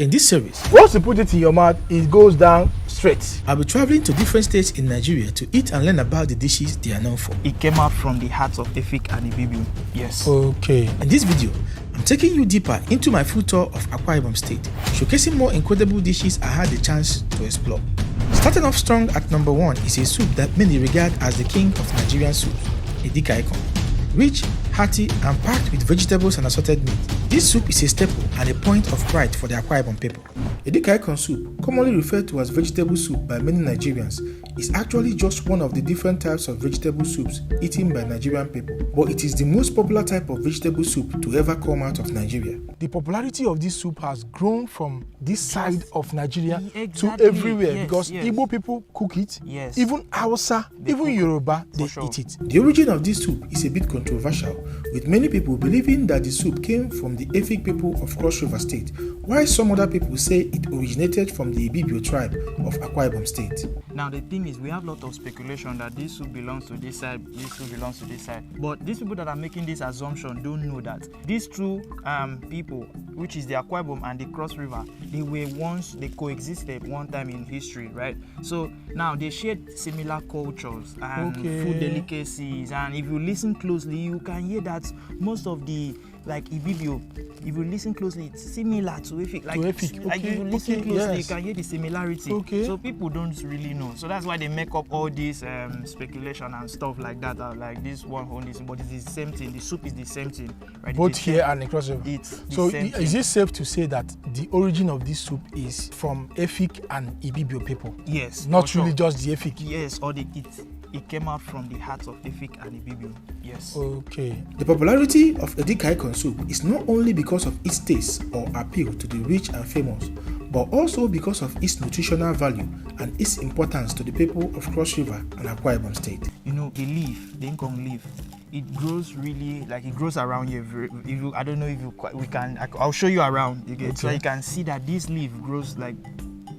In this series, once you put it in your mouth, it goes down straight. I'll be traveling to different states in Nigeria to eat and learn about the dishes they are known for. It came out from the hearts of Efik and Ibibio. Yes. Okay. In this video, I'm taking you deeper into my food tour of Akwa Ibom State, showcasing more incredible dishes I had the chance to explore. Starting off strong at number 1 is a soup that many regard as the king of Nigerian soups, Edikang Ikong. Rich, hearty, and packed with vegetables and assorted meat, this soup is a staple and a point of pride for the Akwa Ibom people. Edikang Ikong soup, commonly referred to as vegetable soup by many Nigerians, is actually just one of the different types of vegetable soups eaten by Nigerian people, but it is the most popular type of vegetable soup to ever come out of Nigeria. The popularity of this soup has grown from this side of Nigeria Exactly. to everywhere, Yes, because yes. Igbo people cook it, Yes. even Hausa, even Yoruba, they sure. eat it. The origin of this soup is a bit controversial, with many people believing that the soup came from the Efik people of Cross River State, while some other people say it originated from the Ibibio tribe of Akwa Ibom State. Now the thing is, we have a lot of speculation that this soup belongs to this side, this soup belongs to this side. But these people that are making this assumption don't know that these two people, which is the Akwa Ibom and the Cross River, they coexisted one time in history, right? So now they shared similar cultures and food delicacies, and if you listen closely, you can hear that most of the Ibibio, if you listen closely, it's similar to Efik. If you listen closely, you can hear the similarity. So people don't really know. So that's why they make up all this speculation and stuff like that. Like this one whole this, but it's the same thing. The soup is the same thing, right? Both here and across the river. So is it safe to say that the origin of this soup is from Efik and Ibibio people? Yes. Not really just the Efik. Yes, or it came out from the hearts of Efik and Ibibio. Yes. Okay. The popularity of Edikang Ikong soup is not only because of its taste or appeal to the rich and famous, but also because of its nutritional value and its importance to the people of Cross River and Akwa Ibom State. You know, the leaf, the Ikong leaf, it grows really it grows around here. I don't know if I'll show you around. So you can see that this leaf grows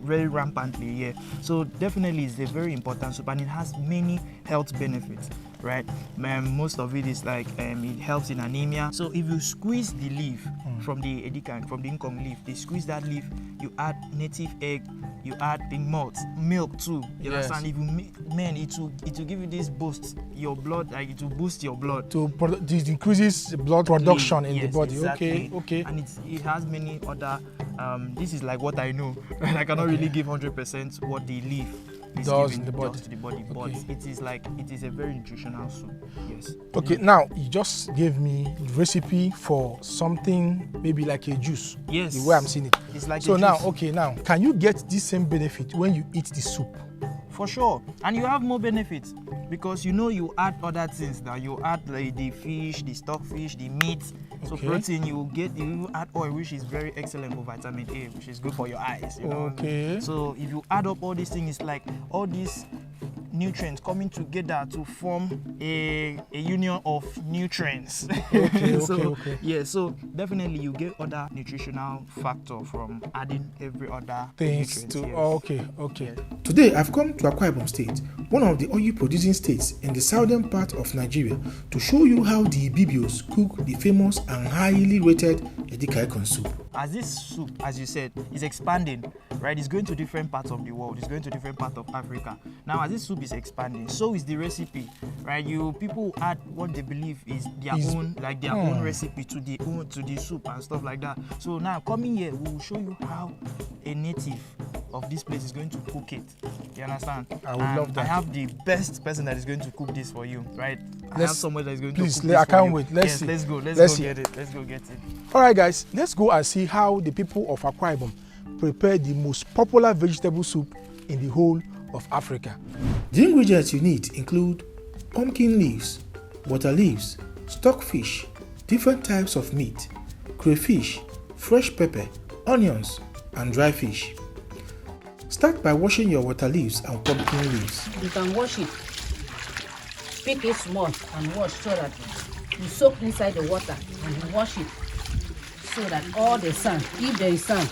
very rampantly here. So definitely it's a very important soup, and it has many health benefits, right? Most of it is it helps in anemia. So if you squeeze the leaf from the Ikong leaf, they squeeze that leaf, you add native egg, you add milk too. You understand? If you it will give you this boost your blood, it will boost your blood. It increases blood production in the body. Exactly. Okay. And it has many other. This is what I know. I cannot really give 100% what the leaf does to the body, but it is a very nutritional soup. Yes. Okay. Now you just gave me the recipe for something maybe like a juice. Yes. The way I'm seeing it. It's like so now, now can you get this same benefit when you eat the soup? For sure, and you have more benefits because you add other things. Now you add the fish, the stockfish, the meat. So protein, you add oil, which is very excellent for vitamin A, which is good for your eyes. So if you add up all these things, it's like all these nutrients coming together to form a union of nutrients. So definitely you get other nutritional factor from adding every other things to Today I've come to Akwa Ibom State, one of the oil producing states in the southern part of Nigeria, to show you how the Ibibios cook the famous and highly rated Edikang Ikong soup. As this soup, as you said, is expanding, right? It's going to different parts of the world. It's going to different parts of Africa. Now, as this soup is expanding, so is the recipe, right? People add what they believe is their own recipe to the soup and stuff like that. So now, coming here, we will show you how a native of this place is going to cook it. You understand? I would love that. I have the best person that is going to cook this for you, right? I have someone that is going to cook this I can't wait. Let's see. Let's go get it. Let's go get it. All right, guys, let's go and see how the people of Akwa Ibom prepare the most popular vegetable soup in the whole of Africa. The ingredients you need include pumpkin leaves, water leaves, stockfish, different types of meat, crayfish, fresh pepper, onions, and dry fish. Start by washing your water leaves and pumpkin leaves. You can wash it, pick it small and wash so that you soak inside the water and you wash it so that all the sand, if there is sand,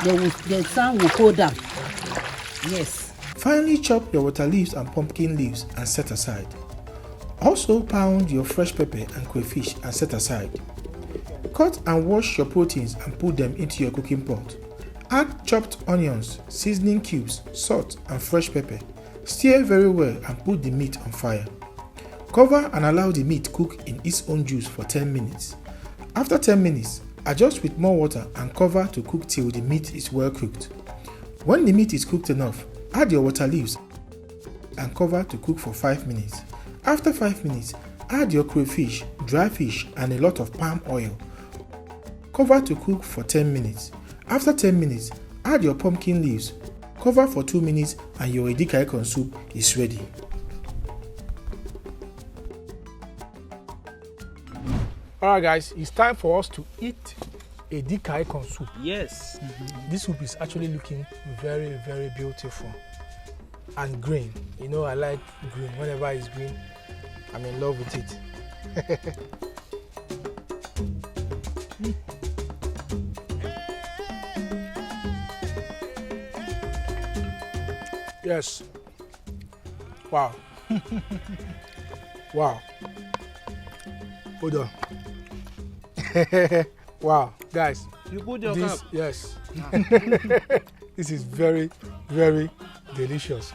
the sand will go down. Yes. Finally, chop your water leaves and pumpkin leaves and set aside. Also pound your fresh pepper and crayfish and set aside. Cut and wash your proteins and put them into your cooking pot. Add chopped onions, seasoning cubes, salt and fresh pepper. Stir very well and put the meat on fire. Cover and allow the meat cook in its own juice for 10 minutes. After 10 minutes, adjust with more water and cover to cook till the meat is well cooked. When the meat is cooked enough, add your water leaves and cover to cook for 5 minutes. After 5 minutes, add your crayfish, dry fish and a lot of palm oil. Cover to cook for 10 minutes. After 10 minutes, add your pumpkin leaves. Cover for 2 minutes and your Edika Ikong soup is ready. Alright guys, it's time for us to eat Edika Ikong soup. Yes. This soup is actually looking very, very beautiful and green. You know, I like green. Whenever it's green, I'm in love with it. Yes. Wow. Wow. Hold on. Wow, guys. You put your This, cup. yes. This is very, very delicious.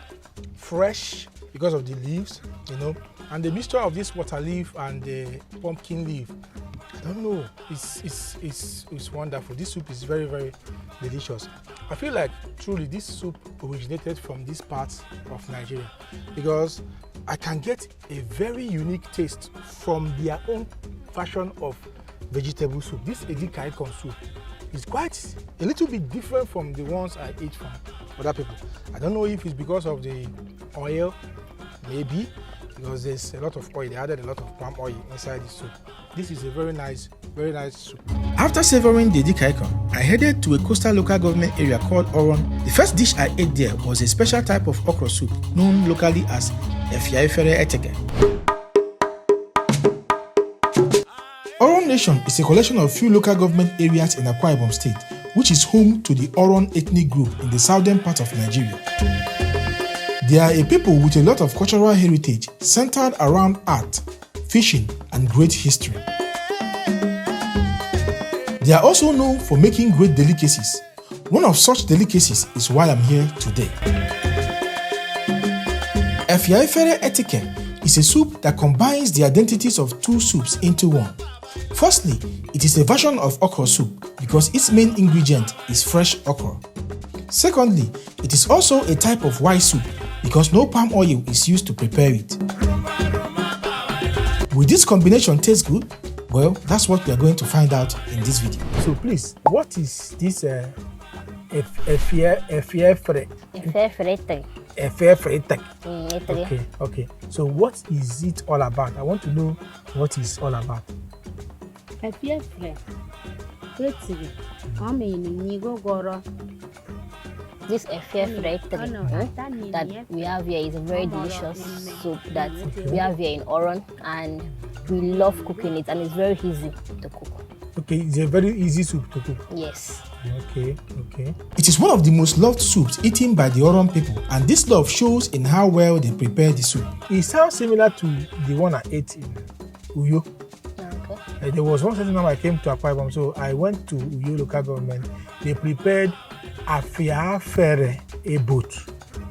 Fresh because of the leaves, you know, and the mixture of this water leaf and the pumpkin leaf. I don't know. It's wonderful. This soup is very, very delicious. I feel like truly this soup originated from this part of Nigeria because I can get a very unique taste from their own version of vegetable soup. This Edika Ikong soup is quite a little bit different from the ones I eat from other people. I don't know if it's because of the oil, maybe because there's a lot of oil. They added a lot of palm oil inside the soup. This is a very nice soup. After savoring the Edika Ikong, I headed to a coastal local government area called Oron. The first dish I ate there was a special type of okra soup known locally as Efie Efere Atike. Oron Nation is a collection of few local government areas in Akwa Ibom State, which is home to the Oron ethnic group in the southern part of Nigeria. They are a people with a lot of cultural heritage centered around art, fishing, and great history. They are also known for making great delicacies. One of such delicacies is why I'm here today. Efie Efere Atike is a soup that combines the identities of two soups into one. Firstly, it is a version of okra soup because its main ingredient is fresh okra. Secondly, it is also a type of white soup because no palm oil is used to prepare it. Will this combination taste good? Well, that's what we are going to find out in this video. So please, what is this Efie Efere? Efere Atike. Efere Atike. Okay. So what is it all about? I want to know what it's all about. Efie Efere Atike. This Efie Efere Atike that we have here is a very delicious soup that we have here in Oron, and we love cooking it, and it's very easy to cook. Okay, it's a very easy soup to cook. Yes. Okay. It is one of the most loved soups eaten by the Oron people, and this love shows in how well they prepare the soup. It sounds similar to the one I ate in Uyo. Okay. There was one certain time I came to Akwa Ibom, so I went to Uyo local government. They prepared Efie Efere Abot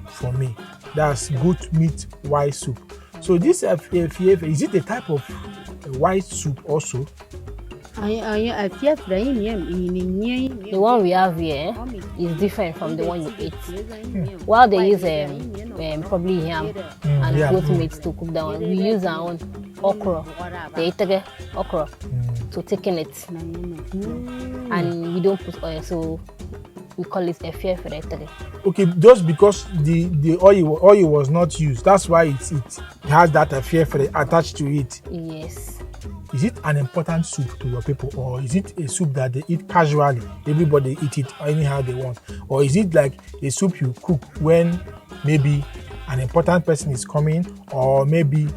for me. That's goat meat white soup. So this Efie Efere, is it a type of white soup also? The one we have here is different from the one you ate. While they use probably yam and goat meat to cook that one, we use our own okra, the Atike okra, to thicken it. And we don't put oil, so we call it Efie Efere Atike. Okay, just because the oil was not used, that's why it has that Efie Efere attached to it. Yes. Is it an important soup to your people, or is it a soup that they eat casually? Everybody eat it anyhow they want, or is it like a soup you cook when maybe an important person is coming, or maybe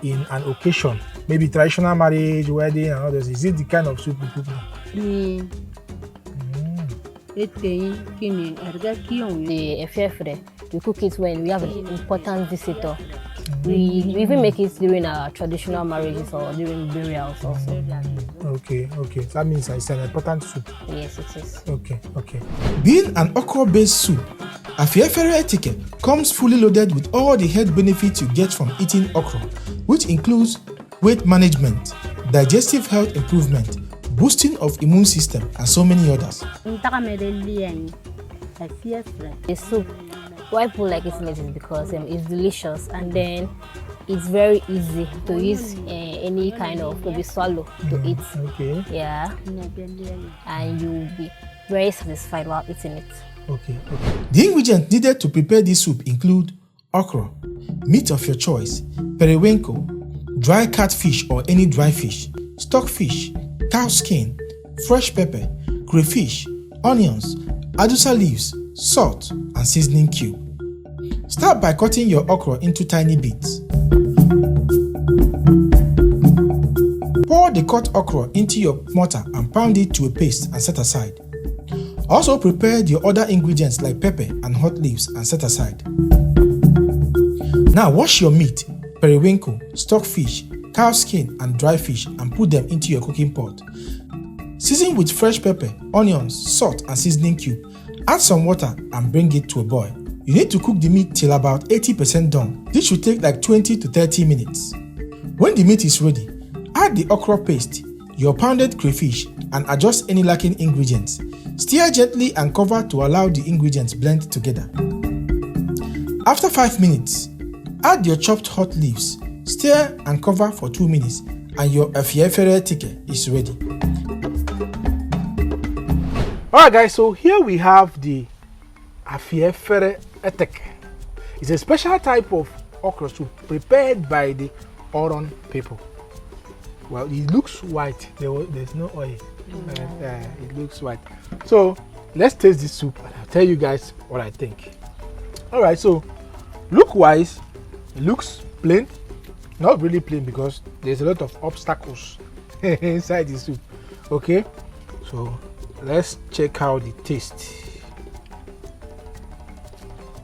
in an occasion, maybe traditional marriage, wedding, and others? Is it the kind of soup you cook now? The Efie Efere, we cook it when we have an important visitor We even make it during our traditional marriages or during burials also. Okay. So that means it's an important soup. Yes, it is. Okay. Being an okra-based soup, Efie Efere Atike comes fully loaded with all the health benefits you get from eating okra, which includes weight management, digestive health improvement, boosting of immune system, and so many others. The soup, why people like eating it is because it's delicious, and then it's very easy to use any kind of maybe swallow to eat. Okay. Yeah, and you'll be very satisfied while eating it. Okay. The ingredients needed to prepare this soup include okra, meat of your choice, periwinkle, dry catfish or any dry fish, stockfish, cow skin, fresh pepper, crayfish, onions, adusa leaves, salt, and seasoning cube. Start by cutting your okra into tiny bits. Pour the cut okra into your mortar and pound it to a paste and set aside. Also prepare your other ingredients like pepper and hot leaves and set aside. Now wash your meat, periwinkle, stockfish, cow skin and dry fish and put them into your cooking pot. Season with fresh pepper, onions, salt and seasoning cube. Add some water and bring it to a boil. You need to cook the meat till about 80% done. This should take like 20 to 30 minutes. When the meat is ready, add the okra paste, your pounded crayfish and adjust any lacking ingredients. Stir gently and cover to allow the ingredients blend together. After 5 minutes, add your chopped hot leaves, stir and cover for 2 minutes and your Efie Efere Atike is ready. Alright guys, so here we have the Efie Efere Atike. It's a special type of okra soup prepared by the Oron people. Well, it looks white. There's no oil. It looks white. So let's taste this soup and I'll tell you guys what I think. Alright, so look-wise, it looks plain. Not really plain because there's a lot of obstacles inside the soup. Okay, so let's check out the taste.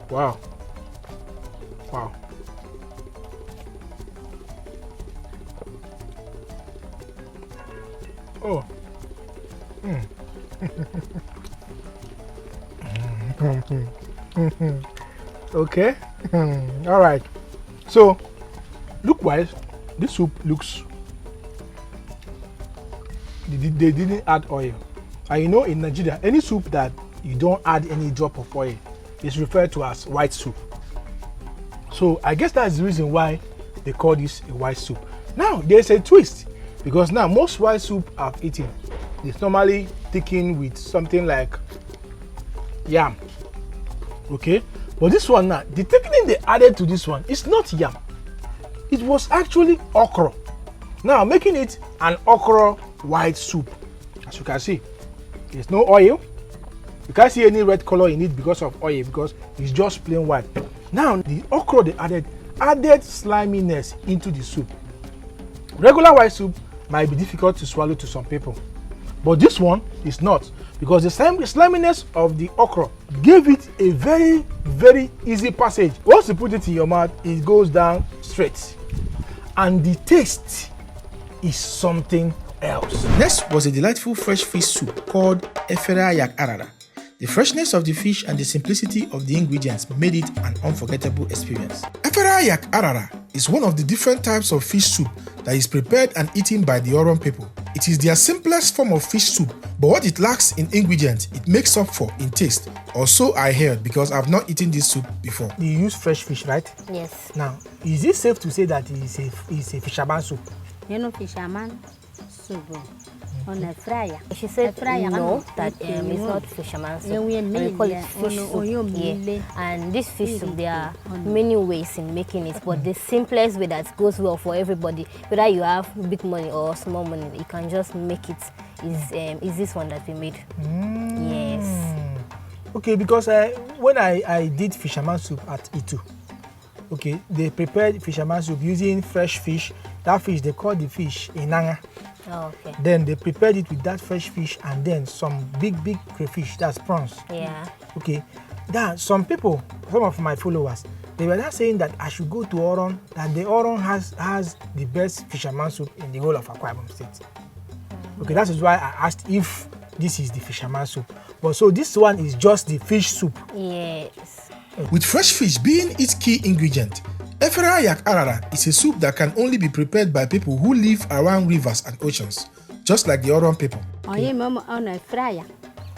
Wow. Oh. Okay. All right. So, look-wise, this soup looks. They didn't add oil. And you know, in Nigeria, any soup that you don't add any drop of oil is referred to as white soup. So I guess that's the reason why they call this a white soup. Now there's a twist because now most white soup I've eaten is normally thickened with something like yam. Okay, but this one now, the thickening they added to this one is not yam. It was actually okra. Now making it an okra white soup. As you can see, there's no oil. You can't see any red color in it because of oil, because it's just plain white. Now the okra they added sliminess into the soup. Regular white soup might be difficult to swallow to some people, but this one is not, because the sliminess of the okra gave it a very, very easy passage. Once you put it in your mouth, it goes down straight, and the taste is something else. Next was a delightful fresh fish soup called Efere Ayak Arara. The freshness of the fish and the simplicity of the ingredients made it an unforgettable experience. Efere Ayak Arara is one of the different types of fish soup that is prepared and eaten by the Oron people. It is their simplest form of fish soup, but what it lacks in ingredients, it makes up for in taste. Or so I heard, because I've not eaten this soup before. You use fresh fish, right? Yes. Now, is it safe to say that it's a fisherman soup? You know, fisherman soup. On a fryer. She said no, that it's not fisherman's soup. We call it fish soup. Yeah. And this fish soup, there are many ways in making it, but the simplest way that goes well for everybody, whether you have big money or small money, you can just make it, is this one that we made. Yes. Okay, because when I did fisherman soup at Itu, okay, they prepared fisherman soup using fresh fish. That fish, they call the fish inanga. Oh, okay. Then they prepared it with that fresh fish and then some big crayfish, that's prawns. Yeah. Okay. Now, some people, some of my followers, they were not saying that I should go to Oron, that the Oron has the best fisherman soup in the whole of Akwa Ibom State. Okay, that is why I asked if this is the fisherman soup. But so this one is just the fish soup. Yes. With fresh fish being its key ingredient, Efere Ayak Arara is a soup that can only be prepared by people who live around rivers and oceans, just like the Oron people.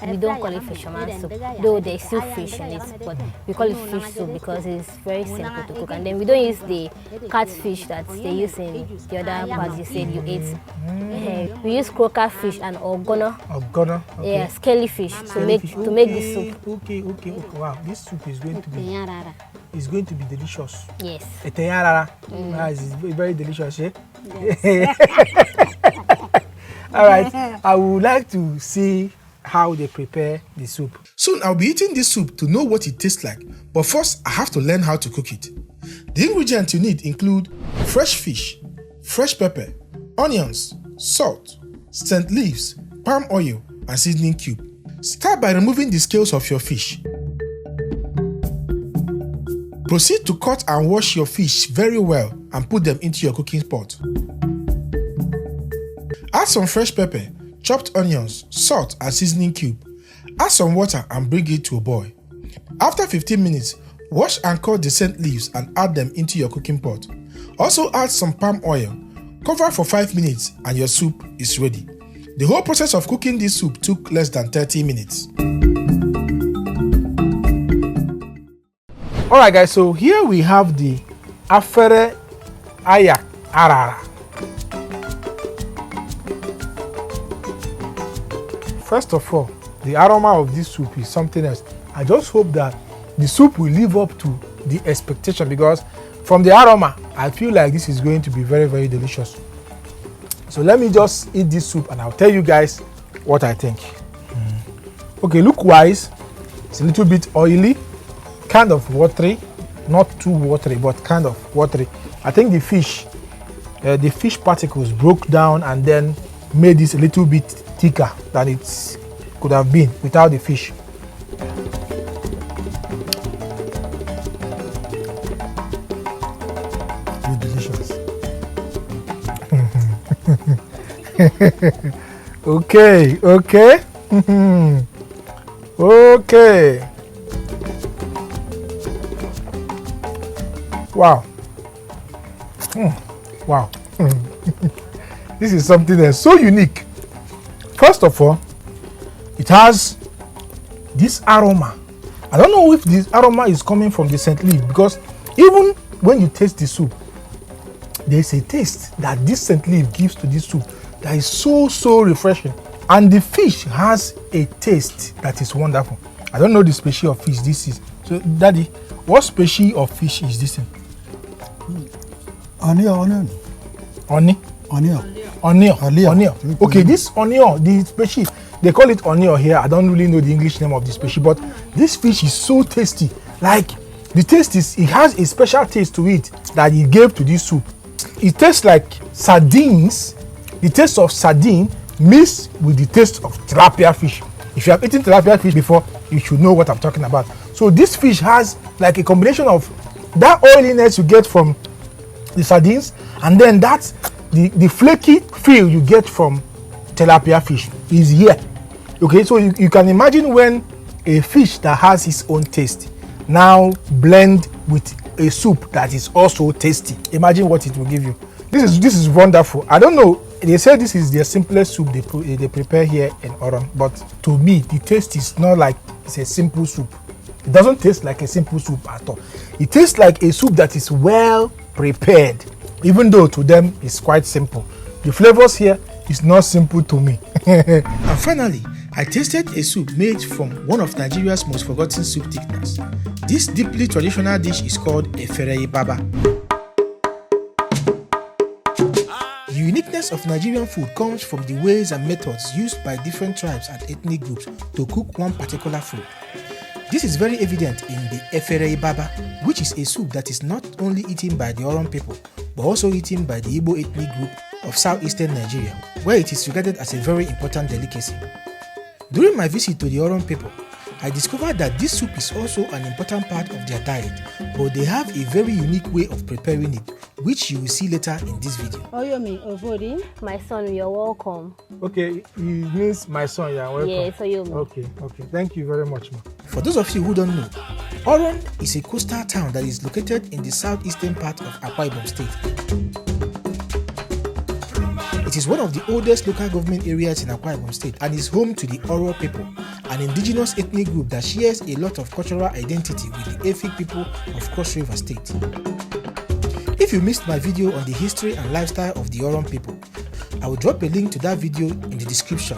We don't call it fisherman soup, though there's still fish in it, but we call it fish soup because it's very simple to cook. And then we don't use the catfish that they use in the other parts you said you ate. We use croaker fish and ogona. Ogona? Okay. Yeah, scaly fish to make the soup. Okay. Wow, this soup is going to be delicious. Yes. Etayarara. It's very delicious, eh? Yes. All right, I would like to see how they prepare the soup. Soon I'll be eating this soup to know what it tastes like, but first I have to learn how to cook it. The ingredients you need include fresh fish, fresh pepper, onions, salt, scent leaves, palm oil, and seasoning cube. Start by removing the scales of your fish. Proceed to cut and wash your fish very well and put them into your cooking pot. Add some fresh pepper, chopped onions, salt and seasoning cube. Add some water and bring it to a boil. After 15 minutes, wash and cut the scent leaves and add them into your cooking pot. Also add some palm oil. Cover for 5 minutes and your soup is ready. The whole process of cooking this soup took less than 30 minutes. Alright guys, so here we have the Efere Ayak Arara. First of all, the aroma of this soup is something else. I just hope that the soup will live up to the expectation, because from the aroma, I feel like this is going to be very, very delicious. So let me just eat this soup and I'll tell you guys what I think. Okay, look-wise, it's a little bit oily, kind of watery, not too watery, but kind of watery. I think the fish particles broke down and then made this a little bit thicker than it could have been without the fish. It's delicious. Okay. Okay. Wow. Wow. This is something that's so unique. First of all, it has this aroma. I don't know if this aroma is coming from the scent leaf, because even when you taste the soup, there's a taste that this scent leaf gives to this soup that is so refreshing. And the fish has a taste that is wonderful. I don't know the species of fish this is. So, Daddy, what species of fish is this thing? Onion. Okay, this onion, the species, they call it onion here. I don't really know the English name of the species, but this fish is so tasty. Like, the taste is, it has a special taste to it that it gave to this soup. It tastes like sardines, the taste of sardine mixed with the taste of tilapia fish. If you have eaten tilapia fish before, you should know what I'm talking about. So this fish has like a combination of that oiliness you get from the sardines, and then that's the flaky feel you get from tilapia fish is here. Okay, so you can imagine when a fish that has its own taste now blend with a soup that is also tasty. Imagine what it will give you. This is wonderful. I don't know, they say this is the simplest soup they prepare here in Oron, but to me the taste is not like it's a simple soup. It doesn't taste like a simple soup at all. It tastes like a soup that is well prepared, even though to them it's quite simple. The flavors here is not simple to me. And finally, I tasted a soup made from one of Nigeria's most forgotten soup thickeners. This deeply traditional dish is called Efere Ibaba. The uniqueness of Nigerian food comes from the ways and methods used by different tribes and ethnic groups to cook one particular food. This is very evident in the Efere Ibaba, which is a soup that is not only eaten by the Oron people, but also eaten by the Igbo ethnic group of southeastern Nigeria, where it is regarded as a very important delicacy. During my visit to the Oron people, I discovered that this soup is also an important part of their diet, but they have a very unique way of preparing it, which you will see later in this video. My son, you're welcome. Okay, it means my son, yeah, welcome. Yes, Oyomi. Okay, thank you very much, ma. For those of you who don't know, Oron is a coastal town that is located in the southeastern part of Akwa Ibom State. It is one of the oldest local government areas in Akwa Ibom State and is home to the Oro people, an indigenous ethnic group that shares a lot of cultural identity with the Efik people of Cross River State. If you missed my video on the history and lifestyle of the Oron people, I will drop a link to that video in the description.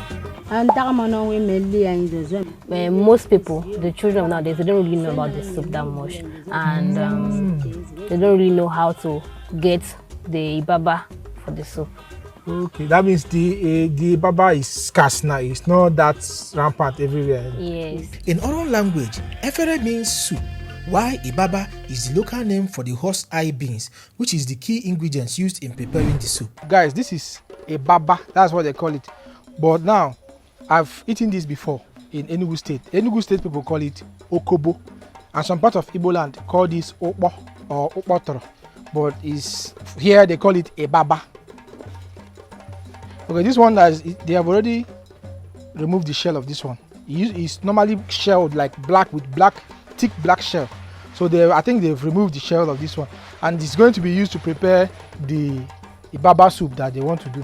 Most people, the children of nowadays, they don't really know about the soup that much, and they don't really know how to get the Ibaba for the soup. Okay, that means the Baba is scarce now. It's not that rampant everywhere. Yes. In Oron language, Efere means soup, while Ibaba is the local name for the horse eye beans, which is the key ingredients used in preparing the soup. Guys, this is a Baba. That's what they call it. But now, I've eaten this before in Enugu State. Enugu State people call it Okobo, and some part of Igbo land call this Okpo or Okpotoro. But here they call it a Baba. Okay, this one they have already removed the shell of this one. It's normally shelled like black with thick black shell. So I think they've removed the shell of this one, and it's going to be used to prepare the Ibaba soup that they want to do.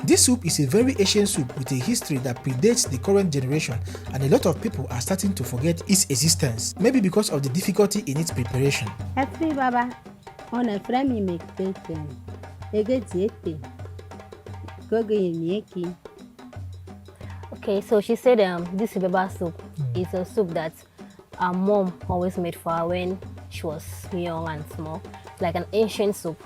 This soup is a very ancient soup with a history that predates the current generation, and a lot of people are starting to forget its existence, maybe because of the difficulty in its preparation. Efere Ibaba, on a frame make paper. Okay, so she said this Ibaba soup is a soup that our mom always made for her when she was young and small. It's like an ancient soup.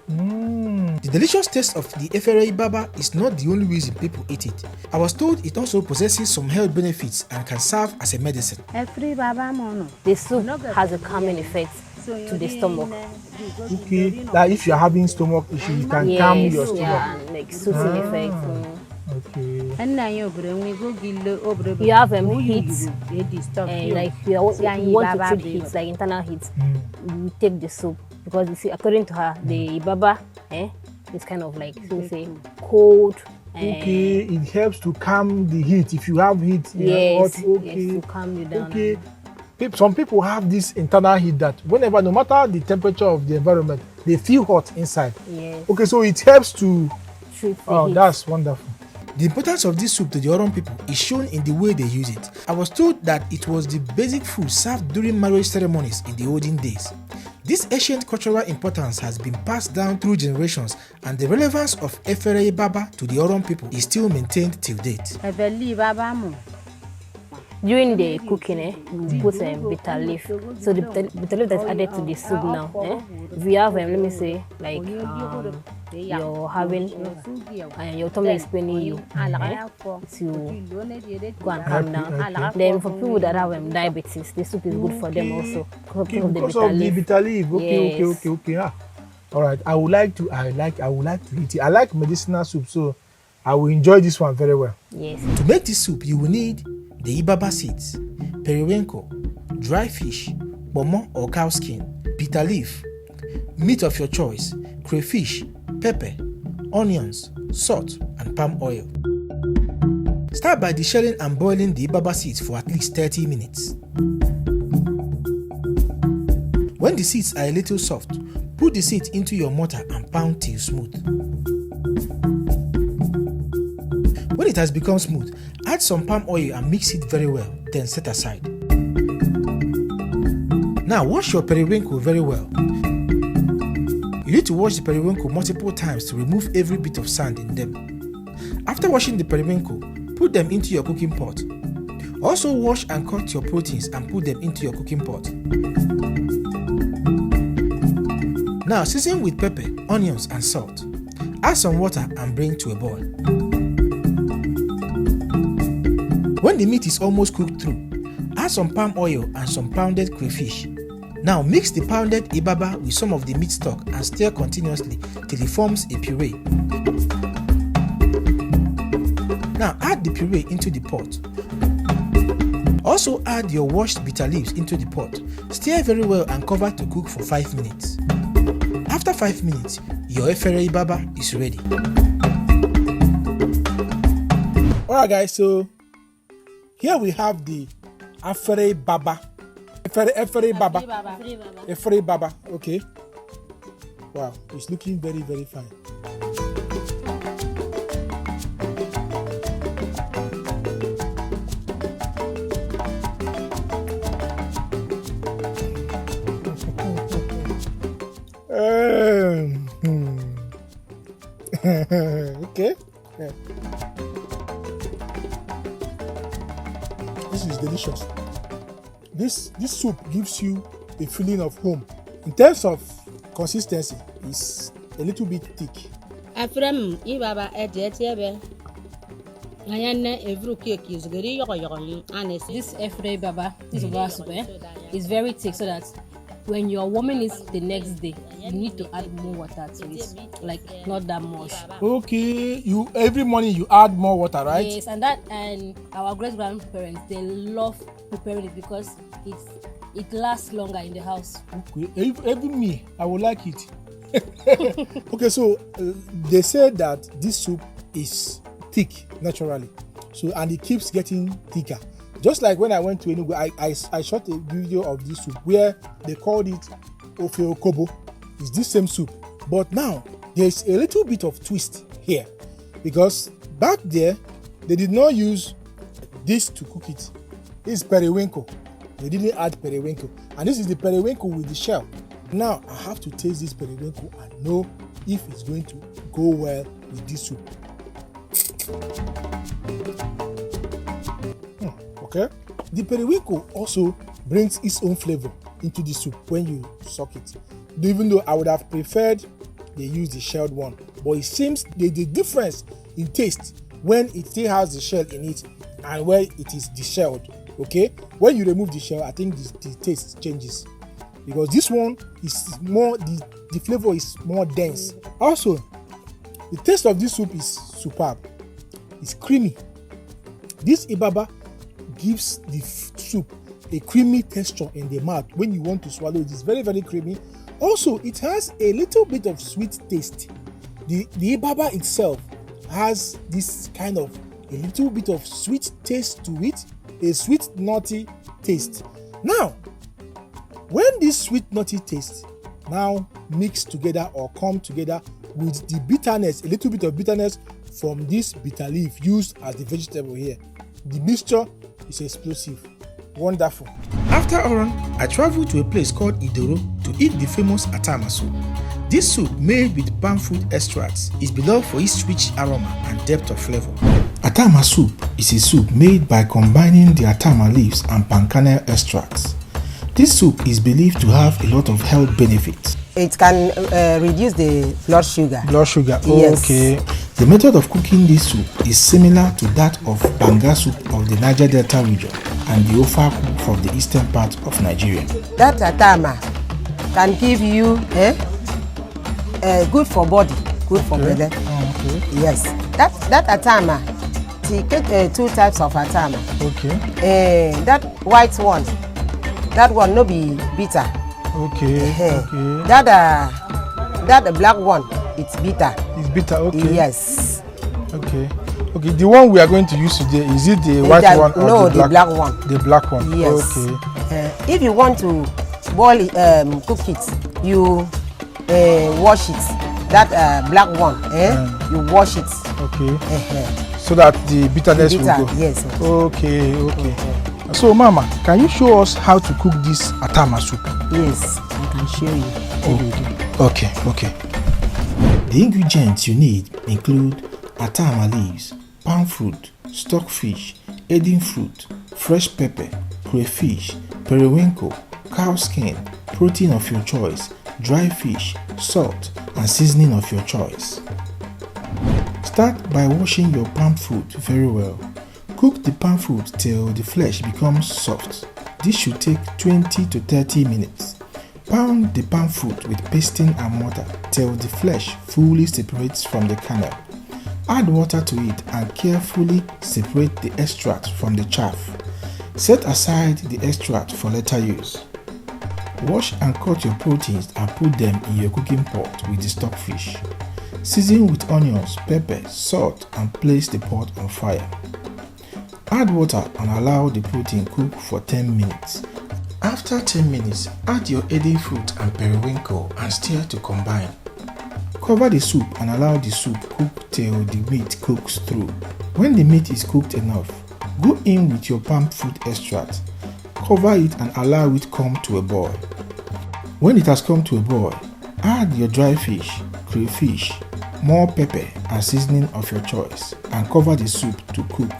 The delicious taste of the Efere Ibaba is not the only reason people eat it. I was told it also possesses some health benefits and can serve as a medicine. The soup has a calming effect to the stomach. Okay, like if you're having stomach issue, you can calm your stomach. Yeah, like soothing effect. Okay. You have heat, like you want to treat heat, like internal heat. You take the soup, because you see, according to her, the Ibaba is kind of like, so say, cold. Okay, it helps to calm the heat. If you have heat, yes, okay, yes, to calm you down. Okay. Some people have this internal heat that whenever, no matter the temperature of the environment, they feel hot inside. Yes. Okay, so it helps to treat heat. That's wonderful. The importance of this soup to the Oron people is shown in the way they use it. I was told that it was the basic food served during marriage ceremonies in the olden days. This ancient cultural importance has been passed down through generations, and the relevance of Efere Ibaba to the Oron people is still maintained till date. During the cooking, we put bitter leaf. So the bitter leaf that's added to the soup now. If you have, let me say, like you're having, your tummy is paining you, to go and calm down. Then for people that have diabetes, the soup is good for them also. Because of the bitter leaf. Okay, Yes. okay. All right. I would like to eat it. I like medicinal soup, so I will enjoy this one very well. Yes. To make this soup, you will need the Ibaba seeds, periwinkle, dry fish, pomo or cow skin, bitter leaf, meat of your choice, crayfish, pepper, onions, salt, and palm oil. Start by deshelling and boiling the Ibaba seeds for at least 30 minutes. When the seeds are a little soft, put the seeds into your mortar and pound till smooth. When it has become smooth, add some palm oil and mix it very well, then set aside. Now wash your periwinkle very well. You need to wash the periwinkle multiple times to remove every bit of sand in them. After washing the periwinkle, put them into your cooking pot. Also wash and cut your proteins and put them into your cooking pot. Now season with pepper, onions and salt. Add some water and bring to a boil. When the meat is almost cooked through, add some palm oil and some pounded crayfish. Now mix the pounded Ibaba with some of the meat stock and stir continuously till it forms a puree. Now add the puree into the pot. Also add your washed bitter leaves into the pot. Stir very well and cover to cook for 5 minutes. After 5 minutes, your Efere Ibaba is ready. Alright guys, so here we have the Efere Ibaba. Efere Ibaba. Efere Ibaba, okay. Wow, it's looking very, very fine. Okay. Yeah. This is delicious. This soup gives you a feeling of home. In terms of consistency, it's a little bit thick. Efere Ibaba edetiebe. Ayane every cake is very young and This Efere Ibaba, this soup, is very thick, so that when you're warming it the next day, you need to add more water to it, like not that much. Okay, you every morning you add more water, right? Yes, and our great grandparents, they love preparing it because it lasts longer in the house. Okay, every me, I would like it. Okay, so they say that this soup is thick naturally, so and it keeps getting thicker. Just like when I went to Enugu, I shot a video of this soup where they called it Ofe Okobo. It's this same soup, but now there's a little bit of twist here, because back there they did not use this to cook it. This is periwinkle. They didn't add periwinkle, and this is the periwinkle with the shell. Now I have to taste this periwinkle and know if it's going to go well with this soup. Okay, the periwinkle also brings its own flavor into the soup when you suck it. Even though I would have preferred they use the shelled one, but it seems the difference in taste when it still has the shell in it and when it is deshelled. Okay, when you remove the shell, I think the taste changes, because this one is more, the flavor is more dense. Also, the taste of this soup is superb. It's creamy. This Ibaba gives the soup a creamy texture in the mouth. When you want to swallow it, it's very, very creamy. Also, it has a little bit of sweet taste. The Ibaba itself has this kind of a little bit of sweet taste to it, a sweet nutty taste. Now, when this sweet nutty taste now mix together or come together with the bitterness, a little bit of bitterness from this bitter leaf used as the vegetable here, the mixture is explosive. Wonderful. After Oron, I traveled to a place called Idoro to eat the famous Atama soup. This soup, made with palm fruit extracts, is beloved for its rich aroma and depth of flavor. Atama soup is a soup made by combining the Atama leaves and palm kernel extracts. This soup is believed to have a lot of health benefits. It can reduce the blood sugar. Blood sugar, Yes. okay. The method of cooking this soup is similar to that of banga soup of the Niger Delta region and the ofaku from the eastern part of Nigeria. That Atama can give you good for body, good for belly. Okay. Yes. That Atama, two types of Atama. Okay. That white one, that one no be bitter. Okay. Okay. That black one, it's bitter. It's bitter, okay. Yes. Okay. Okay, the one we are going to use today, is it the white one or no, the black one? The black one. Yes. Okay. If you want to boil it, cook it, you wash it. That black one, you wash it. Okay. So that the bitterness will go. Yes. Okay. Okay. So, Mama, can you show us how to cook this Atama soup? Yes, I can show you. Okay. The ingredients you need include Atama leaves, palm fruit, stockfish, Edin fruit, fresh pepper, crayfish, periwinkle, cow skin, protein of your choice, dry fish, salt, and seasoning of your choice. Start by washing your palm fruit very well. Cook the palm fruit till the flesh becomes soft. This should take 20 to 30 minutes. Pound the palm fruit with pasting and mortar till the flesh fully separates from the kernel. Add water to it and carefully separate the extract from the chaff. Set aside the extract for later use. Wash and cut your proteins and put them in your cooking pot with the stock fish. Season with onions, pepper, salt and place the pot on fire. Add water and allow the protein cook for 10 minutes. After 10 minutes, add your eddy fruit and periwinkle and stir to combine. Cover the soup and allow the soup cook till the meat cooks through. When the meat is cooked enough, go in with your palm fruit extract. Cover it and allow it come to a boil. When it has come to a boil, add your dry fish, crayfish, more pepper and seasoning of your choice and cover the soup to cook.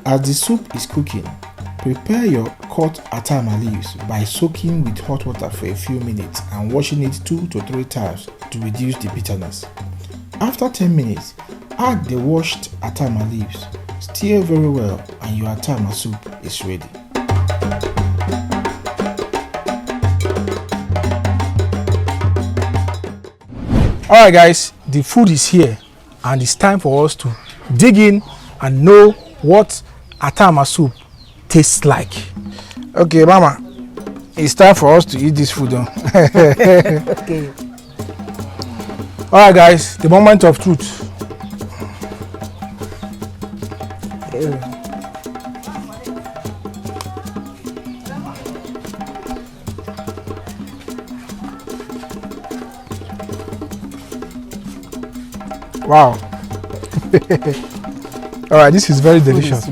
As the soup is cooking, prepare your cut Atama leaves by soaking with hot water for a few minutes and washing it 2 to 3 times to reduce the bitterness. After 10 minutes, add the washed Atama leaves. Stir very well and your Atama soup is ready. Alright guys, the food is here and it's time for us to dig in and know what Atama soup tastes like. Okay, Mama, it's time for us to eat this food. Okay. Alright guys, the moment of truth. Wow. All right, this is very delicious.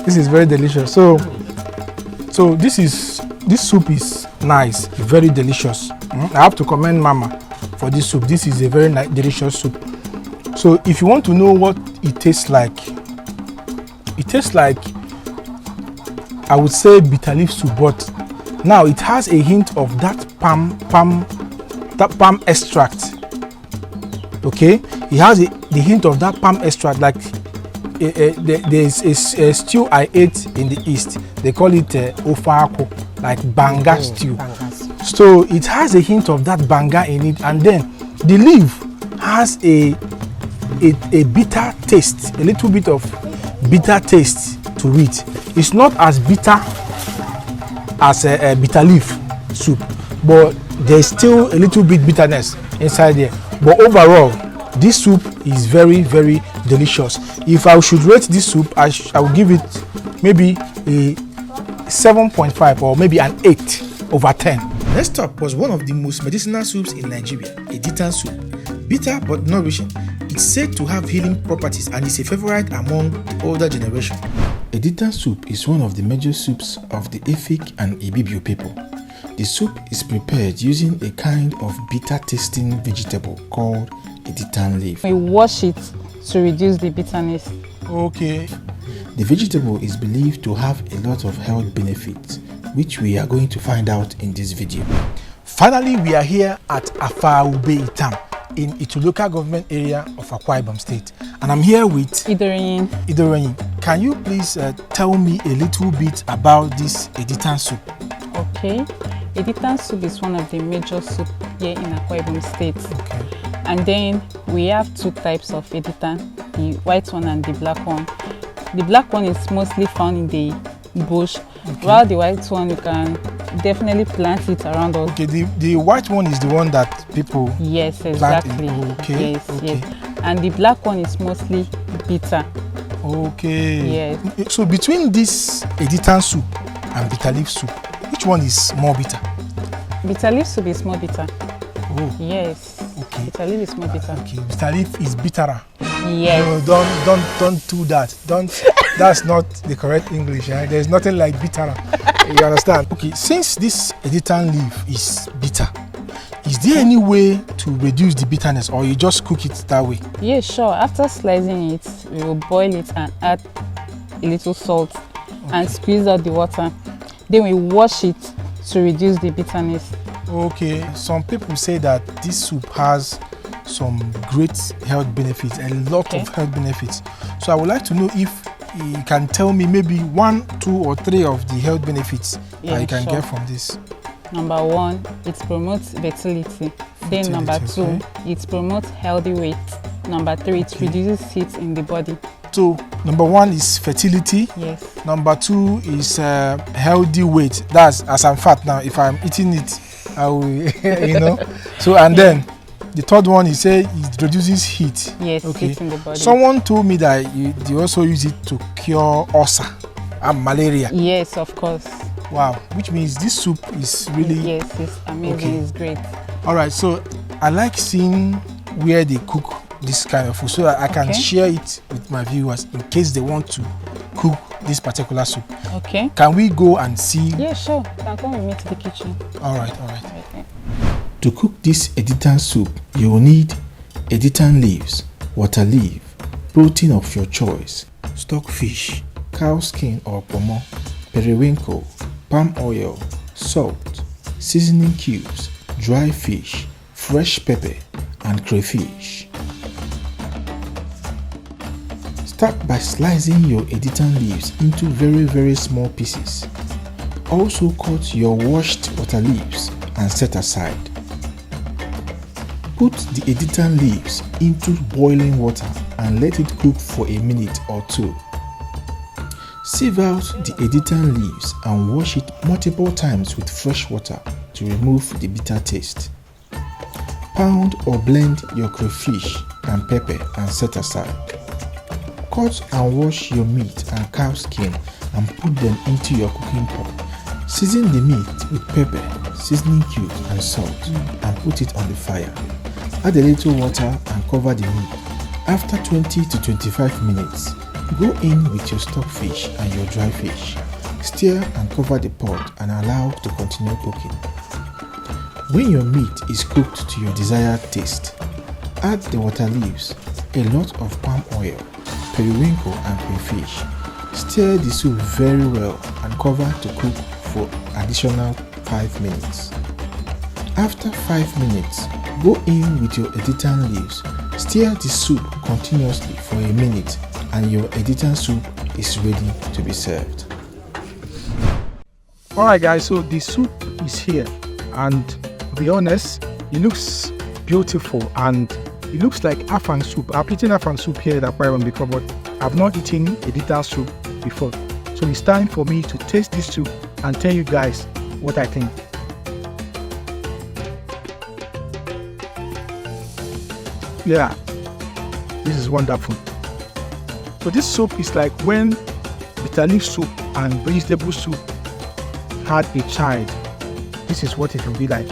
This is very delicious. So this soup is nice, very delicious. I have to commend Mama for this soup. This is a very nice, delicious soup. So if you want to know what it tastes like, I would say bitter leaf soup, but now it has a hint of that palm extract. Okay, it has the hint of that palm extract, like there's a stew I ate in the east. They call it ofako, like banga stew. So it has a hint of that banga in it, and then the leaf has a bitter taste, a little bit of bitter taste to it. It's not as bitter as a bitter leaf soup, but there's still a little bit bitterness inside there. But overall, this soup is very, very delicious. If I should rate this soup, I will give it maybe a 7.5 or maybe an 8 over 10. Next up was one of the most medicinal soups in Nigeria, Editan soup. Bitter but nourishing, it's said to have healing properties and is a favorite among the older generation. Editan soup is one of the major soups of the Efik and Ibibio people. The soup is prepared using a kind of bitter-tasting vegetable called Editan leaf. We wash it to reduce the bitterness. Okay. The vegetable is believed to have a lot of health benefits, which we are going to find out in this video. Finally, we are here at Idoro in its local government area of Akwa Ibom State, and I'm here with Idoro. Can you please tell me a little bit about this Editan soup? Okay. Editan soup is one of the major soup here in Akwa Ibom State. Okay. And then we have 2 types of Editan, the white one and the black one. The black one is mostly found in the bush, while the white one you can definitely plant it around us. Okay, the white one is the one that people Yes, exactly. Okay. Yes, yes. And the black one is mostly bitter. Okay. Yes. So between this Editan soup and bitter leaf soup, which one is more bitter? Bitter leaf soup is more bitter. Oh. Yes. Okay. Bitter leaf is more bitter. Okay. Bitter leaf is bitterer. Yes. No, don't do that. That's not the correct English. Eh? There's nothing like bitterer. You understand? Okay. Since this Editan leaf is bitter, is there any way to reduce the bitterness, or you just cook it that way? Yeah, sure. After slicing it, we will boil it and add a little salt and squeeze out the water. Then we wash it to reduce the bitterness. Okay, some people say that this soup has some great health benefits, a lot of health benefits. So I would like to know if you can tell me maybe 1, 2 or 3 of the health benefits that you can get from this. Number 1, it promotes fertility. Then number 2, it promotes healthy weight. Number 3, it reduces heat in the body. to number 1 is fertility. Yes. Number 2 is healthy weight. That's as I'm fat now. If I'm eating it, I will, you know. So and then the third one, he said it reduces heat. Yes, okay. heat in the body. Someone told me that they also use it to cure ulcer and malaria. Yes, of course. Wow, which means this soup is really... Yes, it's amazing, okay. It's great. All right, so I like seeing where they cook this kind of food so that I can share it with my viewers in case they want to cook this particular soup. Okay. Can we go and see? Yeah, sure. You can come with me to the kitchen. All right, all right. Okay. To cook this Editan soup, you will need Editan leaves, water leaf, protein of your choice, stock fish, cow skin or pomo, periwinkle, palm oil, salt, seasoning cubes, dry fish, fresh pepper, and crayfish. Start by slicing your Editan leaves into very small pieces. Also cut your washed water leaves and set aside. Put the Editan leaves into boiling water and let it cook for a minute or 2. Sieve out the Editan leaves and wash it multiple times with fresh water to remove the bitter taste. Pound or blend your crayfish and pepper and set aside. Cut and wash your meat and cow skin and put them into your cooking pot. Season the meat with pepper, seasoning cubes and salt and put it on the fire. Add a little water and cover the meat. After 20 to 25 minutes, go in with your stock fish and your dry fish. Stir and cover the pot and allow to continue cooking. When your meat is cooked to your desired taste, add the water leaves, a lot of palm oil, periwinkle and crayfish. Stir the soup very well and cover to cook for additional 5 minutes. After 5 minutes, go in with your Editan leaves. Stir the soup continuously for a minute and your Editan soup is ready to be served. Alright guys, so the soup is here and to be honest, it looks beautiful and it looks like afang soup. I've eaten afang soup here at Akwa Ibom before, but I've not eaten Editan soup before. So it's time for me to taste this soup and tell you guys what I think. Yeah, this is wonderful. So this soup is like when bitter leaf soup and vegetable soup had a child. This is what it will be like.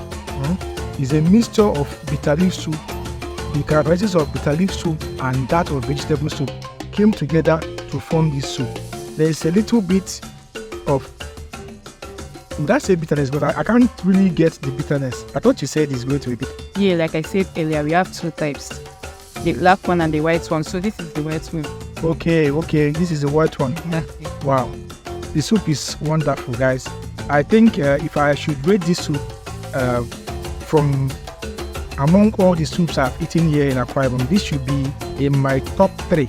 It's a mixture of bitter leaf soup. The characteristics of bitter leaf soup and that of vegetable soup came together to form this soup. There is a little bit of, that's a bitterness, but I can't really get the bitterness. I thought you said it's going to be bitter. Yeah, like I said earlier, we have 2 types. The black one and the white one. So this is the white one. Okay, this is the white one. Yeah. Wow, the soup is wonderful, guys. I think if I should rate this soup from among all the soups I've eaten here in Akwa Ibom, this should be in my top 3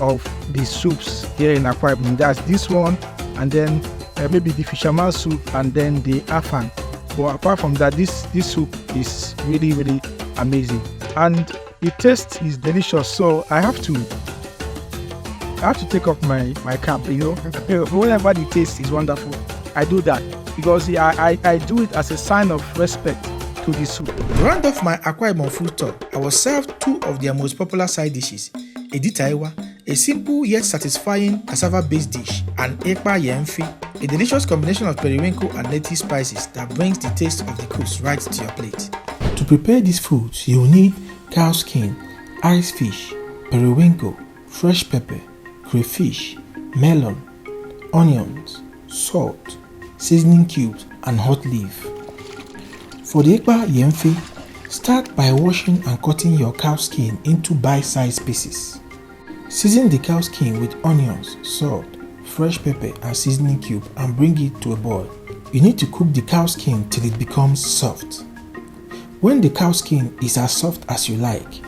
of the soups here in Akwa Ibom. That's this one, and then maybe the fisherman soup, and then the afang. But apart from that, this soup is really amazing, and the taste is delicious. So I have to take off my cap, you know. Whenever the taste is wonderful, I do that because I do it as a sign of respect to the soup. To round off my Akwa Ibom food tour, I was served 2 of their most popular side dishes, Edita Iwa, a simple yet satisfying cassava-based dish, and Ikpa Yemfi, a delicious combination of periwinkle and native spices that brings the taste of the coast right to your plate. To prepare these foods, you will need cow skin, ice fish, periwinkle, fresh pepper, crayfish, melon, onions, salt, seasoning cubes, and hot leaf. For the Ikpa Yemfi, start by washing and cutting your cow skin into bite-sized pieces. Season the cow skin with onions, salt, fresh pepper, and seasoning cube and bring it to a boil. You need to cook the cow skin till it becomes soft. When the cow skin is as soft as you like,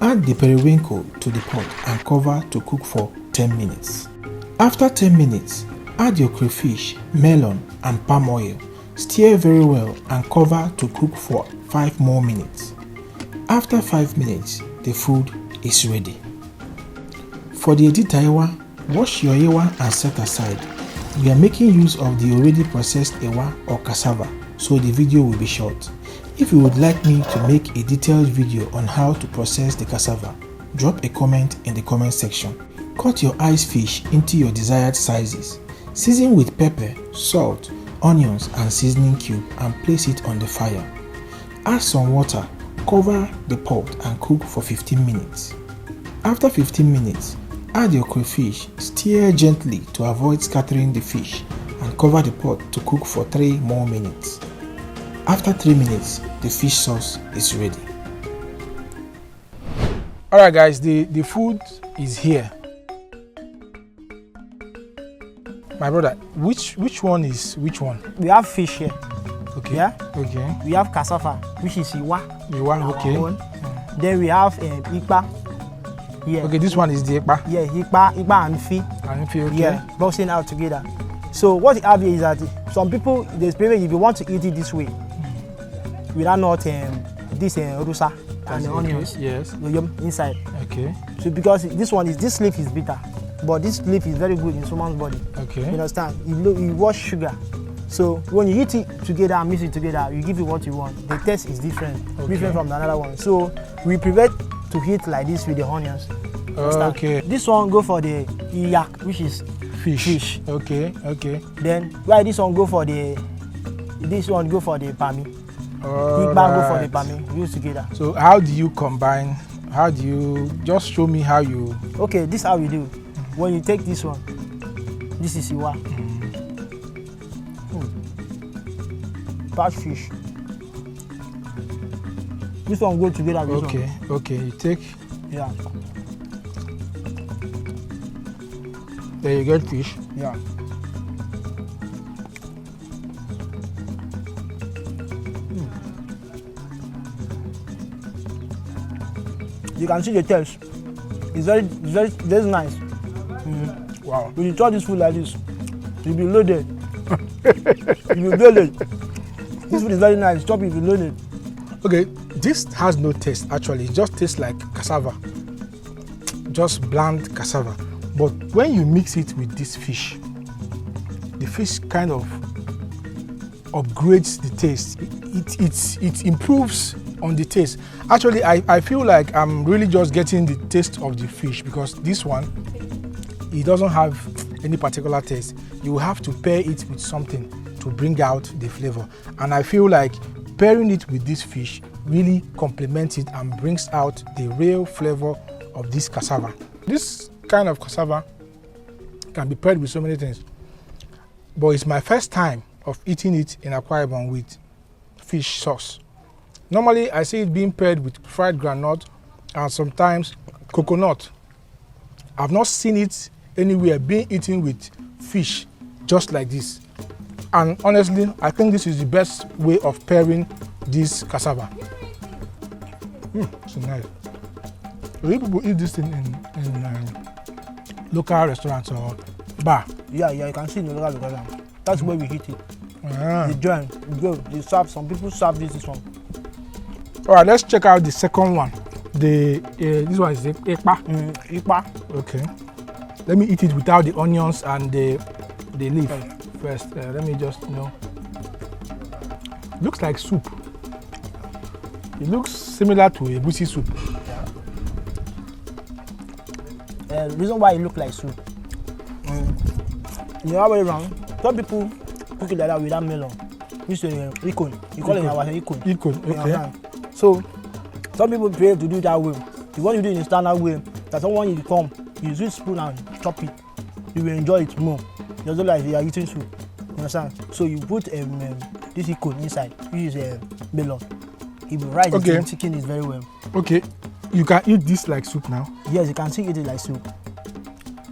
add the periwinkle to the pot and cover to cook for 10 minutes. After 10 minutes, add your crayfish, melon, and palm oil. Stir very well and cover to cook for 5 more minutes. After 5 minutes, the food is ready. For the Edita Iwa, wash your Iwa and set aside. We are making use of the already processed Iwa or cassava, so the video will be short. If you would like me to make a detailed video on how to process the cassava, drop a comment in the comment section. Cut your ice fish into your desired sizes. Season with pepper, salt, onions and seasoning cube and place it on the fire. Add some water, cover the pot and cook for 15 minutes. After 15 minutes, add your crayfish, stir gently to avoid scattering the fish and cover the pot to cook for 3 more minutes. After 3 minutes, the fish sauce is ready. Alright guys, the food is here. My brother, which one is which one? We have fish here. Okay. Yeah. Okay. We have cassava, which is Iwa. Iwa, okay. Then we have Ikpa. Yeah. Okay, this one is the Ikpa. Yeah, Ikpa and Efie. And Efie, okay. Yeah, boxing out together. So what you have here is that some people, there's people, if you want to eat it this way, without not this rusa and the onions, yes, inside. Okay. So because this leaf is bitter, but this leaf is very good in someone's body. Okay. You understand? You wash sugar. So when you eat it together and mix it together, you give it what you want. The taste is different from the other one. So we prefer to eat like this with the onions. Okay. This one go for the yak, which is fish. Okay. Okay. Then why this one go for the pami. Ikpa go for the pami. Use together. So how do you combine? How do you just show me how you? Okay, this is how we do. When you take this one, this is Iwa. Patch fish. This one go together with this one. Okay, you take. Yeah. There you get fish. Yeah. You can see the taste. It's very nice. Wow. When you try this food like this, you'll be loaded. You'll be loaded. This food is very nice. Chop it, you'll be loaded. Okay, this has no taste actually. It just tastes like cassava. Just bland cassava. But when you mix it with this fish, the fish kind of upgrades the taste. It improves on the taste. Actually, I feel like I'm really just getting the taste of the fish because this one, it doesn't have any particular taste. You have to pair it with something to bring out the flavor. And I feel like pairing it with this fish really complements it and brings out the real flavor of this cassava. This kind of cassava can be paired with so many things. But it's my first time of eating it in Akwa Ibom with fish sauce. Normally, I see it being paired with fried groundnut and sometimes coconut. I've not seen it anywhere being eaten with fish just like this. And honestly, I think this is the best way of pairing this cassava. It's nice. Do people eat this thing in local restaurants or bar? Yeah, you can see in the local restaurant. That's where we eat it. The joint, they serve, some people serve this one. All right, let's check out the second one. This one is the Ikpa. Ikpa. Okay. Let me eat it without the onions and the leaf first. Let me just Looks like soup. It looks similar to a egusi soup. The reason why it looks like soup. The other way around, some people cook it like that without melon. This is Ikong. You call it our Ikong. Ikong, okay. So some people prefer to do it that way. You want to do it in a standard way, that someone you come, you use spoon and chop it. You will enjoy it more. Just like you are eating soup. You understand? So you put this Ikong inside. You use melon. If you rice and chicken is very well. Okay. You can eat this like soup now? Yes, you can still eat it like soup.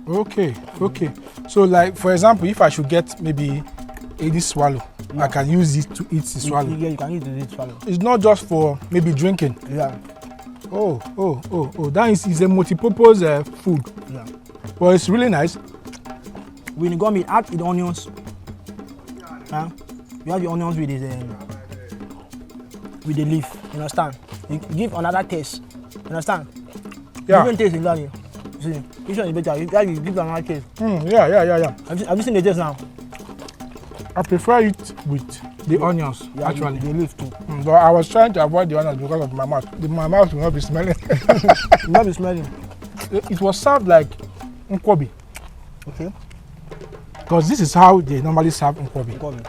Okay. So like for example, if I should get maybe this swallow, I can use it to eat the swallow. Yeah, you can eat the swallow. It's not just for maybe drinking. Yeah. Oh. That is a multi-purpose food. Yeah. But it's really nice. When you go meat, add the onions. You have the onions with the leaf. You understand? You give another taste. You understand? Yeah. Different taste in that. See, which one is better? You give another taste. Yeah. Have you seen the taste now? I prefer it with the onions, Yeah, actually. the leaf too. But I was trying to avoid the onions because of my mouth. My mouth will not be smelling. You not be smelling. It was served like nkwobi. Okay. Because this is how they normally serve nkwobi.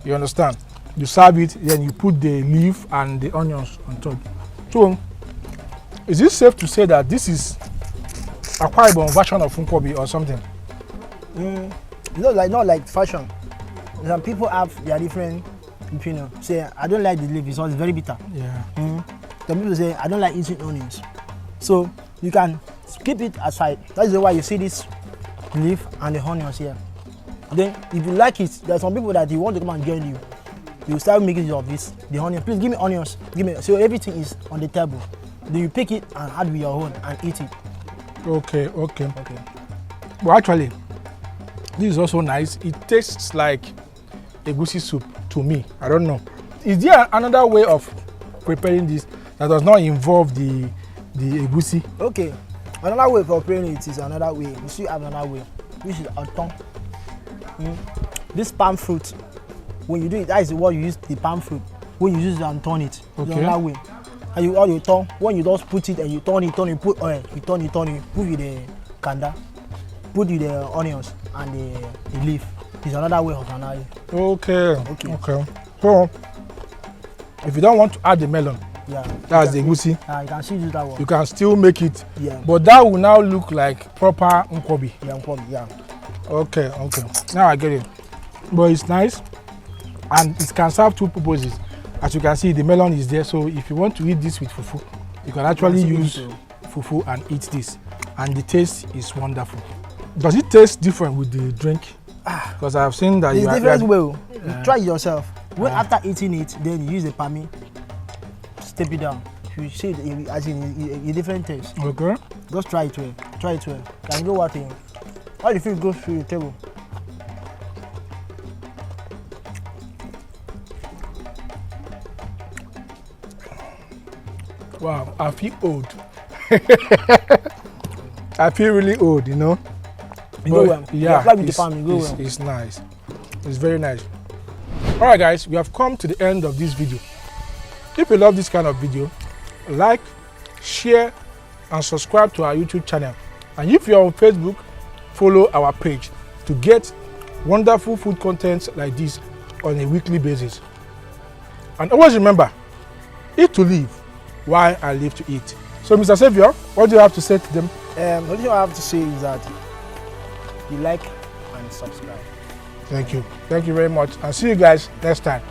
You understand? You serve it, then you put the leaf and the onions on top. So, is it safe to say that this is Akwa Ibom version of nkwobi or something? Not like fashion. Some people have their different opinion. Say, I don't like the leaf, it's very bitter. Yeah. Some people say, I don't like eating onions. So, you can keep it aside. That's why you see this leaf and the onions here. Then, if you like it, there are some people that you want to come and join you. You start making use of this, the onion. Please give me onions. So everything is on the table. Then you pick it and add with your own and eat it. Okay. Well, actually, this is also nice. It tastes like egusi soup to me. I don't know. Is there another way of preparing this that does not involve the egusi? Okay. Another way of preparing it is another way. You still have another way, which is atong. This palm fruit, when you do it, that is what you use the palm fruit. When you use it and turn it, it's another way. And you turn, when you just put it and you turn it, you put oil, you turn it, put with the kanda, put with the onions and the leaf. It's another way of another. Okay. So, if you don't want to add the melon, that's the egusi. You can still use that one. You can still make it. Yeah. But that will now look like proper nkwobi. Yeah, nkwobi. Yeah. Okay. Now I get it. But it's nice, and it can serve two purposes. As you can see, the melon is there. So if you want to eat this with fufu, you can actually use fufu and eat this, and the taste is wonderful. Does it taste different with the drink? Because I've seen that it's different way. You try it yourself. When after eating it, then you use the palmy, step it down. You see it as in a different taste. Okay. Just try it well. Can you go what thing? How do you feel it goes through the table? Wow, I feel old. I feel really old, you know. It's nice. It's very nice. All right, guys, we have come to the end of this video. If you love this kind of video, like, share, and subscribe to our YouTube channel. And if you're on Facebook, follow our page to get wonderful food contents like this on a weekly basis. And always remember, eat to live, while I live to eat. So, Mr. Savior, what do you have to say to them? The only thing I have to say is that you like and subscribe. Thank you very much, and see you guys next time.